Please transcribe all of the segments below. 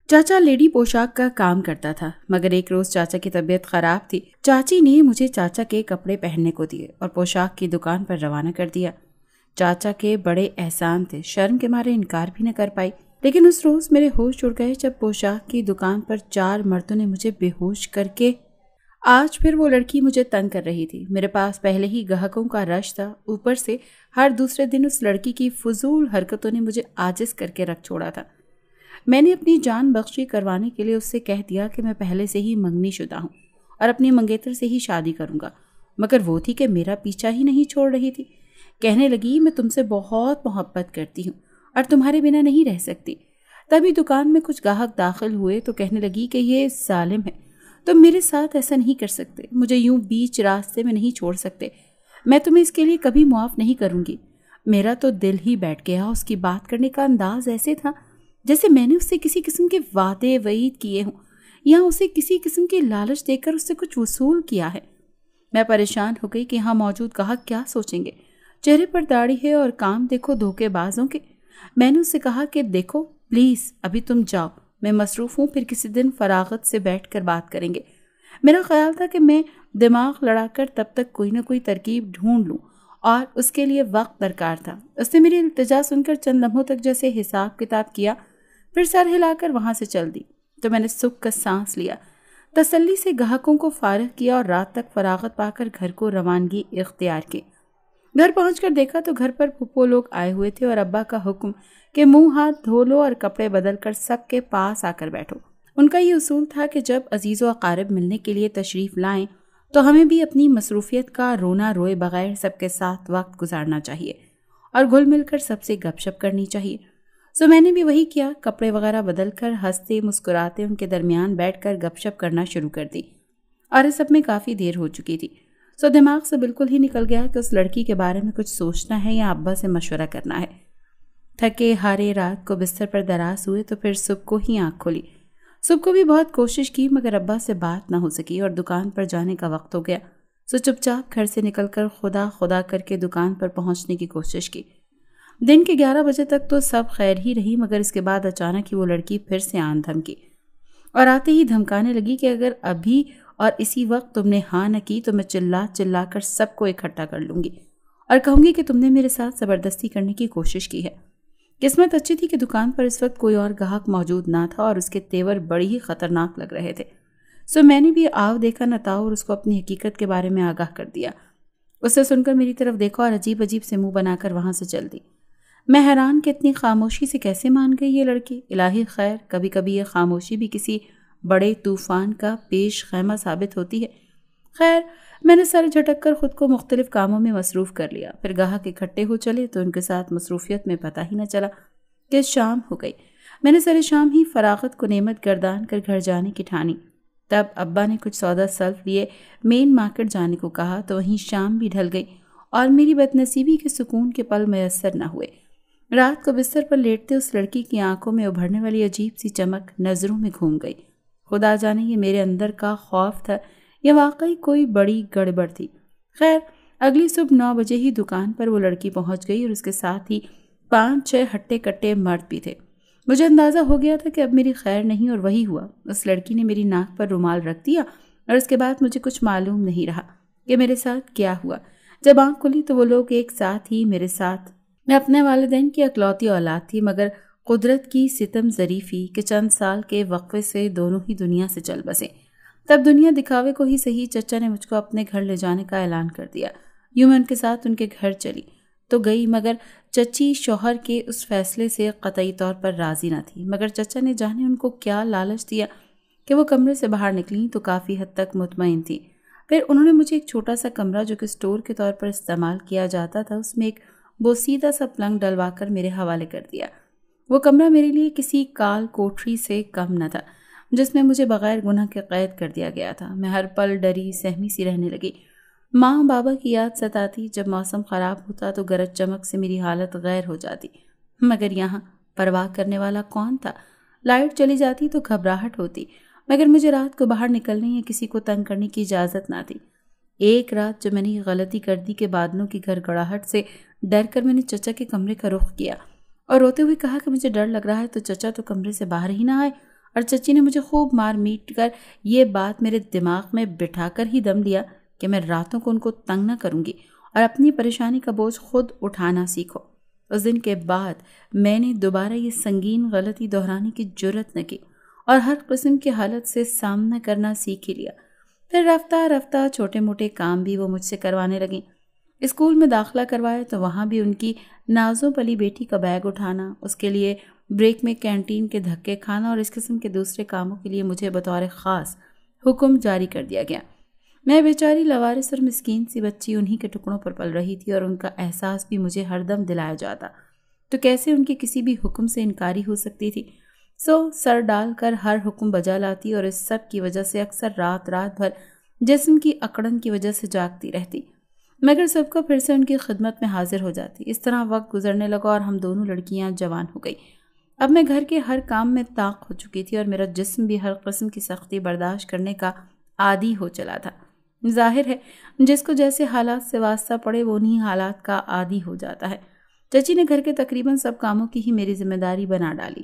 چاچا لیڈی پوشاک کا کام کرتا تھا، مگر ایک روز چاچا کی طبیعت خراب تھی۔ چاچی نے مجھے چاچا کے کپڑے پہننے کو دیے اور پوشاک کی دکان پر روانہ کر دیا۔ چاچا کے بڑے احسان تھے، شرم کے مارے انکار بھی نہ کر پائی، لیکن اس روز میرے ہوش اڑ گئے جب پوشاک کی دکان پر 4 مردوں نے مجھے بے ہوش کر کے آج پھر وہ لڑکی مجھے تنگ کر رہی تھی۔ میرے پاس پہلے ہی گاہکوں کا رش تھا، اوپر سے ہر دوسرے دن اس لڑکی کی فضول حرکتوں نے مجھے عاجز کر کے رکھ چھوڑا تھا۔ میں نے اپنی جان بخشی کروانے کے لیے اس سے کہہ دیا کہ میں پہلے سے ہی منگنی شدہ ہوں اور اپنی منگیتر سے ہی شادی کروں گا، مگر وہ تھی کہ میرا پیچھا ہی نہیں چھوڑ رہی تھی۔ کہنے لگی میں تم سے بہت محبت کرتی ہوں اور تمہارے بنا نہیں رہ سکتی۔ تبھی دکان میں کچھ گاہک داخل ہوئے تو کہنے لگی کہ یہ ظالم ہے، تم میرے ساتھ ایسا نہیں کر سکتے، مجھے یوں بیچ راستے میں نہیں چھوڑ سکتے، میں تمہیں اس کے لیے کبھی معاف نہیں کروں گی۔ میرا تو دل ہی بیٹھ گیا۔ اس کی بات کرنے کا انداز ایسے تھا جیسے میں نے اس سے کسی قسم کے وعدے وعید کیے ہوں یا اسے کسی قسم کی لالچ دے کر اس سے کچھ وصول کیا ہے۔ میں پریشان ہو گئی کہ یہاں موجود گاہک کیا سوچیں گے۔ چہرے پر داڑھی ہے اور کام دیکھو دھوکے بازوں کے۔ میں نے اس سے کہا کہ دیکھو پلیز ابھی تم جاؤ، میں مصروف ہوں، پھر کسی دن فراغت سے بیٹھ کر بات کریں گے۔ میرا خیال تھا کہ میں دماغ لڑا کر تب تک کوئی نہ کوئی ترکیب ڈھونڈ لوں اور اس کے لیے وقت درکار تھا۔ اس نے میری التجا سن کر چند لمحوں تک جیسے حساب کتاب کیا، پھر سر ہلا کر وہاں سے چل دی تو میں نے سکھ کا سانس لیا، تسلی سے گاہکوں کو فارغ کیا اور رات تک فراغت پا کر گھر کو روانگی اختیار کی۔ گھر پہنچ کر دیکھا تو گھر پر پھپھو لوگ آئے ہوئے تھے اور ابا کا حکم کہ منہ ہاتھ دھو لو اور کپڑے بدل کر سب کے پاس آ کر بیٹھو۔ ان کا یہ اصول تھا کہ جب عزیز و اقارب ملنے کے لیے تشریف لائیں تو ہمیں بھی اپنی مصروفیت کا رونا روئے بغیر سب کے ساتھ وقت گزارنا چاہیے اور گھل مل کر سب سے گپ شپ کرنی چاہیے۔ سو میں نے بھی وہی کیا، کپڑے وغیرہ بدل کر ہنستے مسکراتے ان کے درمیان بیٹھ کر گپ شپ کرنا شروع کر دی اور اس سب میں کافی دیر ہو چکی تھی۔ سو دماغ سے بالکل ہی نکل گیا کہ اس لڑکی کے بارے میں کچھ سوچنا ہے یا ابا سے مشورہ کرنا ہے۔ تھکے ہارے رات کو بستر پر دراز ہوئے تو پھر صبح کو ہی آنکھ کھلی۔ صبح کو بھی بہت کوشش کی مگر ابا سے بات نہ ہو سکی اور دکان پر جانے کا وقت ہو گیا۔ سو چپ چاپ گھر سے نکل کر خدا خدا کر کے دکان پر پہنچنے کی کوشش کی۔ دن کے 11 بجے تک تو سب خیر ہی رہی، مگر اس کے بعد اچانک ہی وہ لڑکی پھر سے آن دھمکی اور آتے ہی دھمکانے لگی کہ اگر ابھی اور اسی وقت تم نے ہاں نہ کی تو میں چلا چلا کر سب کو اکٹھا کر لوں گی اور کہوں گی کہ تم نے میرے ساتھ زبردستی کرنے کی کوشش کی ہے۔ قسمت اچھی تھی کہ دکان پر اس وقت کوئی اور گاہک موجود نہ تھا اور اس کے تیور بڑی ہی خطرناک لگ رہے تھے۔ سو میں نے بھی آؤ دیکھا نہ تاؤ اور اس کو اپنی حقیقت کے بارے میں آگاہ کر دیا۔ اسے سن کر میری طرف دیکھا اور عجیب عجیب سے منہ بنا کر وہاں سے چل دی۔ میں حیران کہ اتنی خاموشی سے کیسے مان گئی یہ لڑکی۔ الہی خیر، کبھی کبھی یہ خاموشی بھی کسی بڑے طوفان کا پیش خیمہ ثابت ہوتی ہے۔ خیر، میں نے سر جھٹک کر خود کو مختلف کاموں میں مصروف کر لیا۔ پھر گاہک اکٹھے ہو چلے تو ان کے ساتھ مصروفیت میں پتہ ہی نہ چلا کہ شام ہو گئی۔ میں نے سر شام ہی فراغت کو نعمت گردان کر گھر جانے کی ٹھانی۔ تب ابا نے کچھ سودا سلف لیے مین مارکیٹ جانے کو کہا تو وہیں شام بھی ڈھل گئی اور میری بدنصیبی کے سکون کے پل میسر نہ ہوئے۔ رات کو بستر پر لیٹتے اس لڑکی کی آنکھوں میں ابھرنے والی عجیب سی چمک نظروں میں گھوم گئی۔ خدا جانے یہ میرے اندر کا خوف تھا یا واقعی کوئی بڑی گڑبڑ تھی۔ خیر، اگلی صبح 9 بجے ہی دکان پر وہ لڑکی پہنچ گئی اور اس کے ساتھ ہی 5-6 ہٹے کٹے مرد بھی تھے۔ مجھے اندازہ ہو گیا تھا کہ اب میری خیر نہیں اور وہی ہوا۔ اس لڑکی نے میری ناک پر رومال رکھ دیا اور اس کے بعد مجھے کچھ معلوم نہیں رہا کہ میرے ساتھ کیا ہوا۔ جب آنکھ کھلی تو وہ لوگ ایک ساتھ ہی میرے ساتھ۔ میں اپنے والدین کی اکلوتی اولاد تھی، مگر قدرت کی ستم ظریفی کہ چند سال کے وقفے سے دونوں ہی دنیا سے چل بسے۔ تب دنیا دکھاوے کو ہی صحیح چچا نے مجھ کو اپنے گھر لے جانے کا اعلان کر دیا۔ یوں میں ان کے ساتھ ان کے گھر چلی تو گئی، مگر چچی شوہر کے اس فیصلے سے قطعی طور پر راضی نہ تھی۔ مگر چچا نے جانے ان کو کیا لالچ دیا کہ وہ کمرے سے باہر نکلیں تو کافی حد تک مطمئن تھی۔ پھر انہوں نے مجھے ایک چھوٹا سا کمرہ جو کہ اسٹور کے طور پر استعمال کیا جاتا تھا، اس میں ایک بوسیدہ سا پلنگ ڈلوا کر میرے حوالے کر دیا۔ وہ کمرہ میرے لیے کسی کال کوٹری سے کم نہ تھا جس میں مجھے بغیر گناہ کے قید کر دیا گیا تھا۔ میں ہر پل ڈری سہمی سی رہنے لگی۔ ماں بابا کی یاد ستاتی، جب موسم خراب ہوتا تو گرج چمک سے میری حالت غیر ہو جاتی، مگر یہاں پرواہ کرنے والا کون تھا؟ لائٹ چلی جاتی تو گھبراہٹ ہوتی، مگر مجھے رات کو باہر نکلنے یا کسی کو تنگ کرنے کی اجازت نہ تھی۔ ایک رات جب میں نے یہ غلطی کر دی کہ بادلوں کی گھر گڑاہٹ سے ڈر کر میں نے چچا کے کمرے کا رخ کیا اور روتے ہوئے کہا کہ مجھے ڈر لگ رہا ہے، تو چچا تو کمرے سے باہر ہی نہ آئے اور چچی نے مجھے خوب مار میٹ کر یہ بات میرے دماغ میں بٹھا کر ہی دم لیا کہ میں راتوں کو ان کو تنگ نہ کروں گی اور اپنی پریشانی کا بوجھ خود اٹھانا سیکھو۔ اس دن کے بعد میں نے دوبارہ یہ سنگین غلطی دہرانے کی جرت نہ کی اور ہر قسم کی حالت سے سامنا کرنا سیکھ ہی لیا۔ پھر رفتہ رفتہ چھوٹے موٹے کام بھی وہ مجھ سے کروانے لگیں۔ اسکول میں داخلہ کروایا تو وہاں بھی ان کی نازوں پلی بیٹی کا بیگ اٹھانا، اس کے لیے بریک میں کینٹین کے دھکے کھانا اور اس قسم کے دوسرے کاموں کے لیے مجھے بطور خاص حکم جاری کر دیا گیا۔ میں بیچاری لوارث اور مسکین سی بچی انہی کے ٹکڑوں پر پل رہی تھی اور ان کا احساس بھی مجھے ہر دم دلایا جاتا، تو کیسے ان کے کسی بھی حکم سے انکاری ہو سکتی تھی؟ سر ڈال کر ہر حکم بجا لاتی اور اس سب کی وجہ سے اکثر رات بھر جسم کی اکڑن کی وجہ سے جاگتی رہتی، مگر سب کو پھر سے ان کی خدمت میں حاضر ہو جاتی۔ اس طرح وقت گزرنے لگا اور ہم دونوں لڑکیاں جوان ہو گئی۔ اب میں گھر کے ہر کام میں طاق ہو چکی تھی اور میرا جسم بھی ہر قسم کی سختی برداشت کرنے کا عادی ہو چلا تھا۔ ظاہر ہے جس کو جیسے حالات سے واسطہ پڑے وہ انہی حالات کا عادی ہو جاتا ہے۔ چچی نے گھر کے تقریباً سب کاموں کی ہی میری ذمہ داری بنا ڈالی۔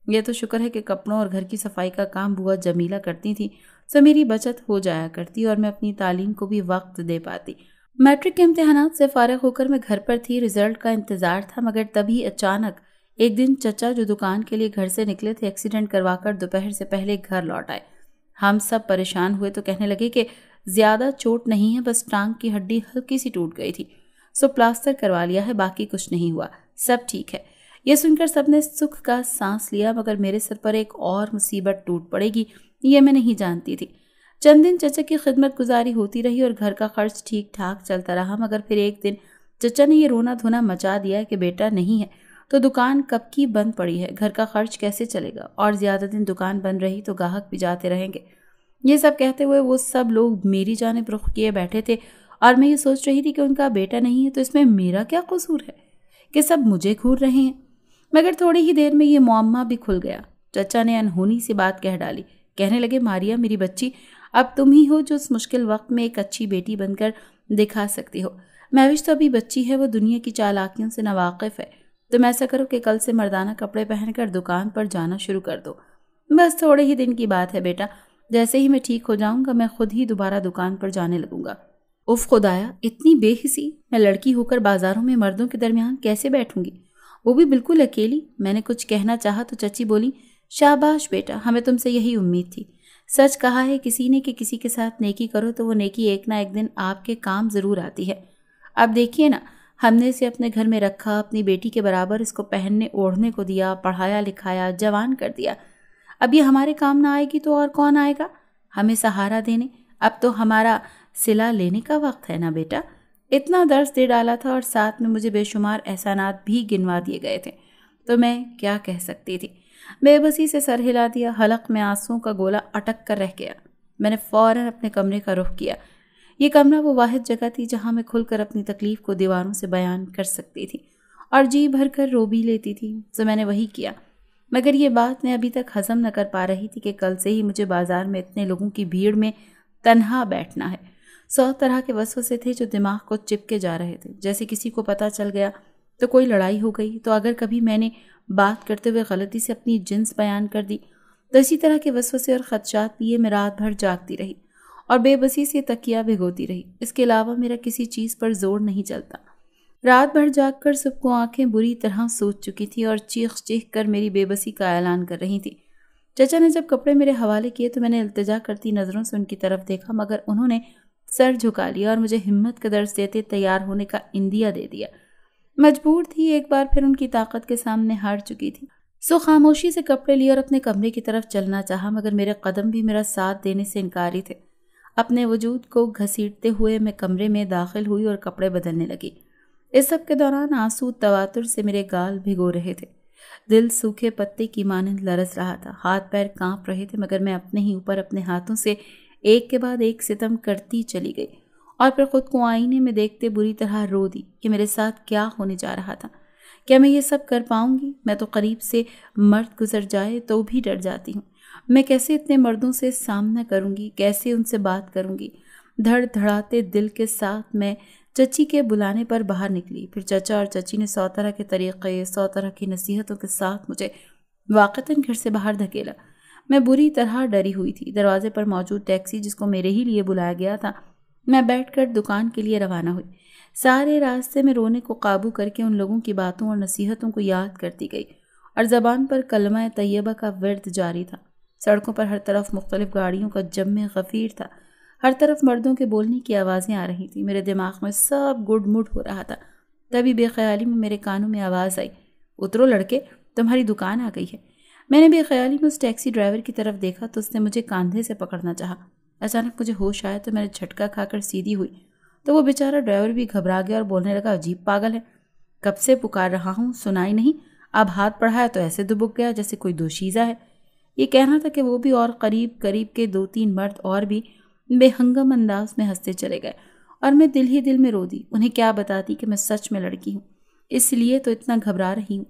یہ تو شکر ہے کہ کپڑوں اور گھر کی صفائی کا کام بوا جمیلہ کرتی تھی، سو میری بچت ہو جایا کرتی اور میں اپنی تعلیم کو بھی وقت دے پاتی۔ میٹرک کے امتحانات سے فارغ ہو کر میں گھر پر تھی، رزلٹ کا انتظار تھا، مگر تبھی اچانک ایک دن چچا جو دکان کے لیے گھر سے نکلے تھے ایکسیڈنٹ کروا کر دوپہر سے پہلے گھر لوٹ آئے۔ ہم سب پریشان ہوئے تو کہنے لگے کہ زیادہ چوٹ نہیں ہے، بس ٹانگ کی ہڈی ہلکی سی ٹوٹ گئی تھی، سو پلاسٹر کروا لیا ہے، باقی کچھ نہیں ہوا، سب ٹھیک ہے۔ یہ سن کر سب نے سکھ کا سانس لیا، مگر میرے سر پر ایک اور مصیبت ٹوٹ پڑے گی یہ میں نہیں جانتی تھی۔ چند دن چچا کی خدمت گزاری ہوتی رہی اور گھر کا خرچ ٹھیک ٹھاک چلتا رہا، مگر پھر ایک دن چچا نے یہ رونا دھونا مچا دیا کہ بیٹا نہیں ہے تو دکان کب کی بند پڑی ہے، گھر کا خرچ کیسے چلے گا، اور زیادہ دن دکان بند رہی تو گاہک بھی جاتے رہیں گے۔ یہ سب کہتے ہوئے وہ سب لوگ میری جانب رخ کیے بیٹھے تھے اور میں یہ سوچ رہی تھی کہ ان کا بیٹا نہیں ہے تو اس میں میرا کیا قصور ہے کہ سب مجھے گھور رہے ہیں۔ مگر تھوڑی ہی دیر میں یہ معمہ بھی کھل گیا۔ چچا نے انہونی سی بات کہہ ڈالی، کہنے لگے ماریا میری بچی، اب تم ہی ہو جو اس مشکل وقت میں ایک اچھی بیٹی بن کر دکھا سکتی ہو۔ مہوش تو ابھی بچی ہے، وہ دنیا کی چالاکیوں سے ناواقف ہے، تم ایسا کرو کہ کل سے مردانہ کپڑے پہن کر دکان پر جانا شروع کر دو۔ بس تھوڑے ہی دن کی بات ہے بیٹا، جیسے ہی میں ٹھیک ہو جاؤں گا میں خود ہی دوبارہ دکان پر جانے لگوں گا۔ اف خدایا، اتنی بے حسی، میں لڑکی ہو کر بازاروں میں مردوں کے درمیان کیسے بیٹھوں گی، وہ بھی بالکل اکیلی؟ میں نے کچھ کہنا چاہا تو چچی بولی، شاباش بیٹا، ہمیں تم سے یہی امید تھی۔ سچ کہا ہے کسی نے کہ کسی کے ساتھ نیکی کرو تو وہ نیکی ایک نہ ایک دن آپ کے کام ضرور آتی ہے۔ اب دیکھیے نا، ہم نے اسے اپنے گھر میں رکھا، اپنی بیٹی کے برابر اس کو پہننے اوڑھنے کو دیا، پڑھایا لکھایا، جوان کر دیا۔ اب یہ ہمارے کام نہ آئے گی تو اور کون آئے گا ہمیں سہارا دینے؟ اب تو ہمارا صلہ لینے کا وقت ہے نا بیٹا۔ اتنا درس دے ڈالا تھا اور ساتھ میں مجھے بے شمار احسانات بھی گنوا دیے گئے تھے، تو میں کیا کہہ سکتی تھی؟ بے بسی سے سر ہلا دیا، حلق میں آنسوں کا گولا اٹک کر رہ گیا۔ میں نے فوراً اپنے کمرے کا رخ کیا۔ یہ کمرہ وہ واحد جگہ تھی جہاں میں کھل کر اپنی تکلیف کو دیواروں سے بیان کر سکتی تھی اور جی بھر کر رو بھی لیتی تھی، تو میں نے وہی کیا۔ مگر یہ بات میں ابھی تک ہضم نہ کر پا رہی تھی کہ کل سے ہی مجھے بازار میں اتنے لوگوں کی بھیڑ میں تنہا بیٹھنا ہے۔ 100 طرح کے وسوسے تھے جو دماغ کو چپکے جا رہے تھے، جیسے کسی کو پتہ چل گیا تو کوئی لڑائی ہو گئی، تو اگر کبھی میں نے بات کرتے ہوئے غلطی سے اپنی جنس بیان کر دی تو اسی طرح کے وسوسے اور خدشات لیے میں رات بھر جاگتی رہی اور بے بسی سے تکیہ بھگوتی رہی۔ اس کے علاوہ میرا کسی چیز پر زور نہیں چلتا۔ رات بھر جاگ کر سب کو آنکھیں بری طرح سوچ چکی تھی اور چیخ چیخ کر میری بے بسی کا اعلان کر رہی تھی۔ چچا نے جب کپڑے میرے حوالے کیے تو میں نے التجا کرتی نظروں سے ان کی طرف دیکھا، مگر انہوں نے سر جھکا لیا اور مجھے ہمت کا درس دیتے تیار ہونے کا اندیا دے دیا۔ مجبور تھی، ایک بار پھر ان کی طاقت کے سامنے ہار چکی تھی، سو خاموشی سے کپڑے لیے اور اپنے کمرے کی طرف چلنا چاہا، مگر میرے قدم بھی میرا ساتھ دینے سے انکاری تھے۔ اپنے وجود کو گھسیٹتے ہوئے میں کمرے میں داخل ہوئی اور کپڑے بدلنے لگی۔ اس سب کے دوران آنسو تواتر سے میرے گال بھگو رہے تھے، دل سوکھے پتے کی مانند لرز رہا تھا، ہاتھ پیر کانپ رہے تھے، مگر میں اپنے ہی اوپر اپنے ہاتھوں سے ایک کے بعد ایک ستم کرتی چلی گئی اور پھر خود کو آئینے میں دیکھتے بری طرح رو دی کہ میرے ساتھ کیا ہونے جا رہا تھا۔ کیا میں یہ سب کر پاؤں گی؟ میں تو قریب سے مرد گزر جائے تو بھی ڈر جاتی ہوں۔ میں کیسے اتنے مردوں سے سامنا کروں گی، کیسے ان سے بات کروں گی؟ دھڑ دھڑاتے دل کے ساتھ میں چچی کے بلانے پر باہر نکلی۔ پھر چچا اور چچی نے 100 طرح کے طریقے، 100 طرح کی نصیحتوں کے ساتھ مجھے واقعتاً گھر سے باہر دھکیلا۔ میں بری طرح ڈری ہوئی تھی۔ دروازے پر موجود ٹیکسی جس کو میرے ہی لیے بلایا گیا تھا، میں بیٹھ کر دکان کے لیے روانہ ہوئی۔ سارے راستے میں رونے کو قابو کر کے ان لوگوں کی باتوں اور نصیحتوں کو یاد کرتی گئی اور زبان پر کلمہ طیبہ کا ورد جاری تھا۔ سڑکوں پر ہر طرف مختلف گاڑیوں کا جم غفیر تھا، ہر طرف مردوں کے بولنے کی آوازیں آ رہی تھیں۔ میرے دماغ میں سب گڈ مڈ ہو رہا تھا۔ تبھی بے خیالی میں میرے کانوں میں آواز آئی، اترو لڑکے، تمہاری دکان آ گئی ہے۔ میں نے بے خیالی میں اس ٹیکسی ڈرائیور کی طرف دیکھا تو اس نے مجھے کاندھے سے پکڑنا چاہا۔ اچانک مجھے ہوش آیا تو میں نے جھٹکا کھا کر سیدھی ہوئی تو وہ بیچارہ ڈرائیور بھی گھبرا گیا اور بولنے لگا، عجیب پاگل ہے، کب سے پکار رہا ہوں، سنائی نہیں، اب ہاتھ بڑھایا تو ایسے دبک گیا جیسے کوئی دوشیزہ ہے۔ یہ کہنا تھا کہ وہ بھی اور قریب کے 2-3 مرد اور بھی بے ہنگم انداز میں ہنستے چلے گئے اور میں دل ہی دل میں رو دی۔ انہیں کیا بتاتی کہ میں سچ میں لڑکی ہوں، اس لیے تو اتنا گھبرا رہی ہوں۔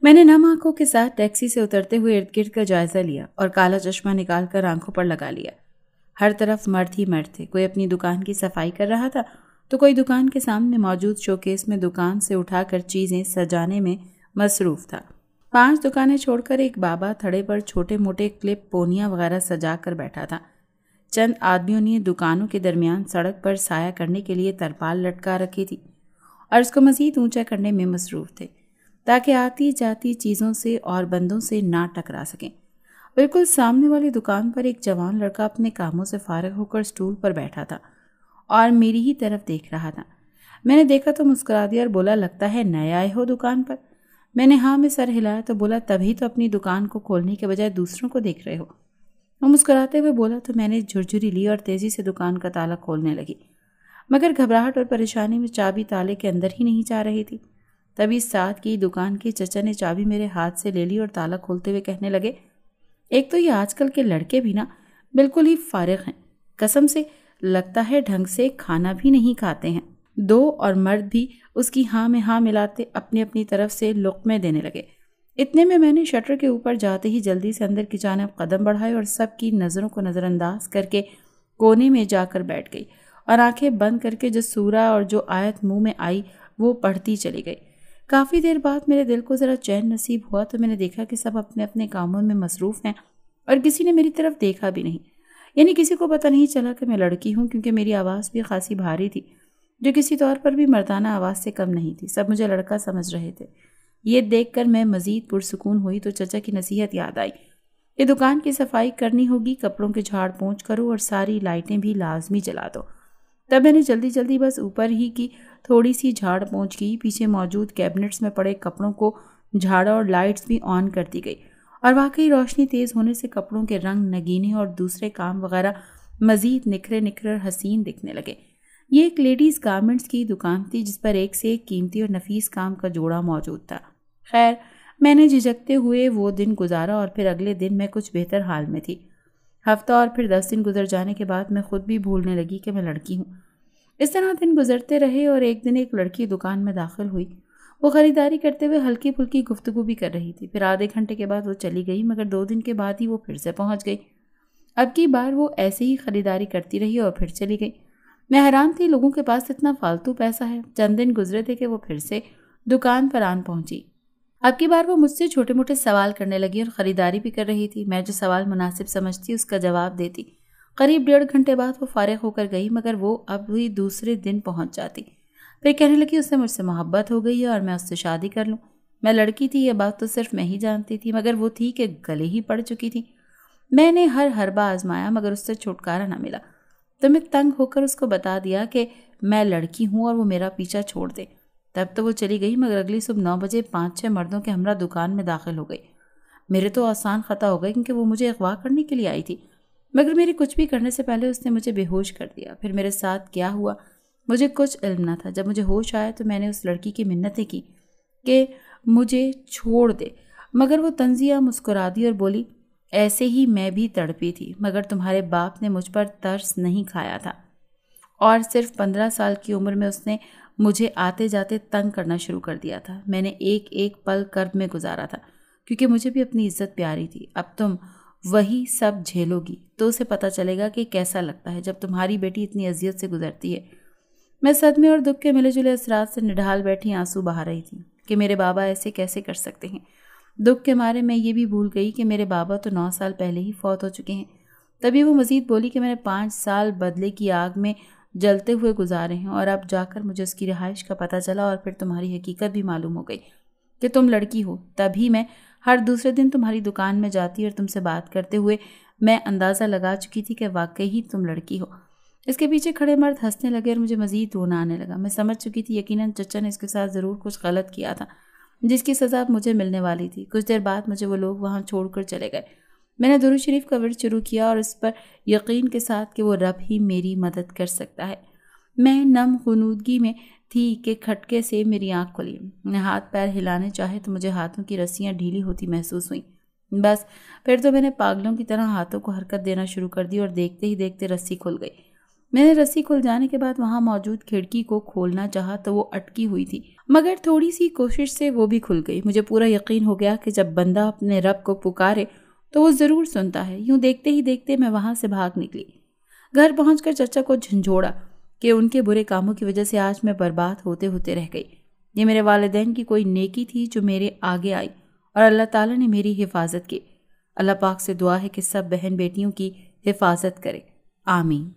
میں نے نم آنکھوں کے ساتھ ٹیکسی سے اترتے ہوئے ارد گرد کا جائزہ لیا اور کالا چشمہ نکال کر آنکھوں پر لگا لیا۔ ہر طرف مرد ہی مرد تھے، کوئی اپنی دکان کی صفائی کر رہا تھا تو کوئی دکان کے سامنے موجود شوکیس میں دکان سے اٹھا کر چیزیں سجانے میں مصروف تھا۔ 5 دکانیں چھوڑ کر ایک بابا تھڑے پر چھوٹے موٹے کلپ، پونیاں وغیرہ سجا کر بیٹھا تھا۔ چند آدمیوں نے دکانوں کے درمیان سڑک پر سایہ کرنے کے لیے ترپال لٹکا رکھی تھی اور اس کو مزید اونچا کرنے میں مصروف تھے تاکہ آتی جاتی چیزوں سے اور بندوں سے نہ ٹکرا سکیں۔ بالکل سامنے والی دکان پر ایک جوان لڑکا اپنے کاموں سے فارغ ہو کر سٹول پر بیٹھا تھا اور میری ہی طرف دیکھ رہا تھا۔ میں نے دیکھا تو مسکرا دیا اور بولا، لگتا ہے نئے آئے ہو دکان پر؟ میں نے ہاں میں سر ہلایا تو بولا، تبھی تو اپنی دکان کو کھولنے کے بجائے دوسروں کو دیکھ رہے ہو۔ وہ مسکراتے ہوئے بولا تو میں نے جھرجھری لی اور تیزی سے دکان کا تالا کھولنے لگی، مگر گھبراہٹ اور پریشانی میں چابی تالے کے اندر ہی نہیں جا رہی تھی۔ تبھی ساتھ کی دکان کے چچا نے چابی میرے ہاتھ سے لے لی اور تالا کھولتے ہوئے کہنے لگے، ایک تو یہ آج کل کے لڑکے بھی نا بالکل ہی فارغ ہیں، قسم سے لگتا ہے ڈھنگ سے کھانا بھی نہیں کھاتے ہیں۔ 2 اور مرد بھی اس کی ہاں میں ہاں ملاتے اپنی اپنی طرف سے لقمے دینے لگے۔ اتنے میں نے شٹر کے اوپر جاتے ہی جلدی سے اندر کی جانب قدم بڑھائے اور سب کی نظروں کو نظر انداز کر کے کونے میں جا کر بیٹھ گئی اور آنکھیں بند کر کے جو سورہ اور جو آیت منہ میں آئی وہ پڑھتی چلی گئی۔ کافی دیر بعد میرے دل کو ذرا چین نصیب ہوا تو میں نے دیکھا کہ سب اپنے اپنے کاموں میں مصروف ہیں اور کسی نے میری طرف دیکھا بھی نہیں، یعنی کسی کو پتہ نہیں چلا کہ میں لڑکی ہوں، کیونکہ میری آواز بھی خاصی بھاری تھی جو کسی طور پر بھی مردانہ آواز سے کم نہیں تھی۔ سب مجھے لڑکا سمجھ رہے تھے۔ یہ دیکھ کر میں مزید پرسکون ہوئی تو چچا کی نصیحت یاد آئی، یہ دکان کی صفائی کرنی ہوگی، کپڑوں کے جھاڑ پونچھ کرو اور ساری لائٹیں بھی لازمی جلا دو۔ تب میں نے جلدی بس اوپر ہی کی تھوڑی سی جھاڑ پونچھ کی، پیچھے موجود کیبنٹس میں پڑے کپڑوں کو جھاڑا اور لائٹس بھی آن کرتی گئی اور واقعی روشنی تیز ہونے سے کپڑوں کے رنگ، نگینے اور دوسرے کام وغیرہ مزید نکھرے اور حسین دکھنے لگے۔ یہ ایک لیڈیز گارمنٹس کی دکان تھی جس پر ایک سے ایک قیمتی اور نفیس کام کا جوڑا موجود تھا۔ خیر، میں نے جھجکتے ہوئے وہ دن گزارا اور پھر اگلے دن میں کچھ بہتر حال میں تھی۔ ہفتہ اور پھر 10 دن گزر جانے کے بعد میں خود بھی بھولنے لگی کہ میں لڑکی ہوں۔ اس طرح دن گزرتے رہے اور ایک دن ایک لڑکی دکان میں داخل ہوئی۔ وہ خریداری کرتے ہوئے ہلکی پھلکی گفتگو بھی کر رہی تھی۔ پھر آدھے گھنٹے کے بعد وہ چلی گئی، مگر 2 دن کے بعد ہی وہ پھر سے پہنچ گئی۔ اب کی بار وہ ایسے ہی خریداری کرتی رہی اور پھر چلی گئی۔ میں حیران تھی، لوگوں کے پاس اتنا فالتو پیسہ ہے۔ چند دن گزرے تھے کہ وہ پھر سے دکان پر آن پہنچی۔ اب کی بار وہ مجھ سے چھوٹے موٹے سوال کرنے لگی اور خریداری بھی کر رہی تھی۔ میں جو سوال مناسب سمجھتی اس کا جواب دیتی۔ قریب 1.5 گھنٹے بعد وہ فارغ ہو کر گئی، مگر وہ اب بھی دوسرے دن پہنچ جاتی۔ پھر کہنے لگی اس سے مجھ سے محبت ہو گئی ہے اور میں اس سے شادی کر لوں۔ میں لڑکی تھی، یہ بات تو صرف میں ہی جانتی تھی، مگر وہ تھی کہ گلے ہی پڑ چکی تھی۔ میں نے ہر حربہ آزمایا مگر اس سے چھٹکارا نہ ملا، تو میں تنگ ہو کر اس کو بتا دیا کہ میں لڑکی ہوں اور وہ میرا پیچھا چھوڑ دے۔ تب تو وہ چلی گئی، مگر اگلی صبح 9 بجے 5-6 مردوں کے ہمراہ دکان میں داخل ہو گئی۔ میرے تو آسان خطا ہو گئے کیونکہ وہ مجھے اغوا کرنے کے لیے آئی تھی، مگر میری کچھ بھی کرنے سے پہلے اس نے مجھے بے ہوش کر دیا۔ پھر میرے ساتھ کیا ہوا مجھے کچھ علم نہ تھا۔ جب مجھے ہوش آیا تو میں نے اس لڑکی کی منتیں کی کہ مجھے چھوڑ دے، مگر وہ طنزیہ مسکرا دی اور بولی، ایسے ہی میں بھی تڑپی تھی، مگر تمہارے باپ نے مجھ پر ترس نہیں کھایا تھا اور صرف 15 سال کی عمر میں اس نے مجھے آتے جاتے تنگ کرنا شروع کر دیا تھا۔ میں نے ایک ایک پل کرب میں گزارا تھا کیونکہ مجھے بھی اپنی عزت پیاری تھی۔ اب تم وہی سب جھیلو گی تو اسے پتہ چلے گا کہ کیسا لگتا ہے جب تمہاری بیٹی اتنی اذیت سے گزرتی ہے۔ میں صدمے اور دکھ کے ملے جلے اثرات سے نڈھال بیٹھی آنسو بہا رہی تھی کہ میرے بابا ایسے کیسے کر سکتے ہیں۔ دکھ کے مارے میں یہ بھی بھول گئی کہ میرے بابا تو 9 سال پہلے ہی فوت ہو چکے ہیں۔ تبھی وہ مزید بولی کہ میں نے 5 سال بدلے کی آگ میں جلتے ہوئے گزارے ہیں، اور اب جا کر مجھے اس کی رہائش کا پتہ چلا اور پھر تمہاری حقیقت بھی معلوم ہو گئی کہ تم لڑکی ہو۔ تبھی میں ہر دوسرے دن تمہاری دکان میں جاتی اور تم سے بات کرتے ہوئے میں اندازہ لگا چکی تھی کہ واقعی ہی تم لڑکی ہو۔ اس کے پیچھے کھڑے مرد ہنسنے لگے اور مجھے مزید رونا آنے لگا۔ میں سمجھ چکی تھی یقیناً چچا نے اس کے ساتھ ضرور کچھ غلط کیا تھا جس کی سزا مجھے ملنے والی تھی۔ کچھ دیر بعد مجھے وہ لوگ وہاں چھوڑ کر چلے گئے۔ میں نے درود شریف کا ورد شروع کیا اور اس پر یقین کے ساتھ کہ وہ رب ہی میری مدد کر سکتا ہے۔ میں نم غنودگی میں تھی کہ کھٹکے سے میری آنکھ کھلی۔ میں ہاتھ پیر ہلانے چاہے تو مجھے ہاتھوں کی رسیاں ڈھیلی ہوتی محسوس ہوئیں۔ بس پھر تو میں نے پاگلوں کی طرح ہاتھوں کو حرکت دینا شروع کر دی اور دیکھتے ہی دیکھتے رسی کھل گئی۔ میں نے رسی کھل جانے کے بعد وہاں موجود کھڑکی کو کھولنا چاہا تو وہ اٹکی ہوئی تھی، مگر تھوڑی سی کوشش سے وہ بھی کھل گئی۔ مجھے پورا یقین ہو گیا کہ جب بندہ اپنے رب کو پکارے تو وہ ضرور سنتا ہے۔ یوں دیکھتے ہی دیکھتے میں وہاں سے بھاگ نکلی۔ گھر پہنچ کر چچا کو جھنجھوڑا کہ ان کے برے کاموں کی وجہ سے آج میں برباد ہوتے ہوتے رہ گئی۔ یہ میرے والدین کی کوئی نیکی تھی جو میرے آگے آئی اور اللہ تعالیٰ نے میری حفاظت کی۔ اللہ پاک سے دعا ہے کہ سب بہن بیٹیوں کی حفاظت کرے، آمین۔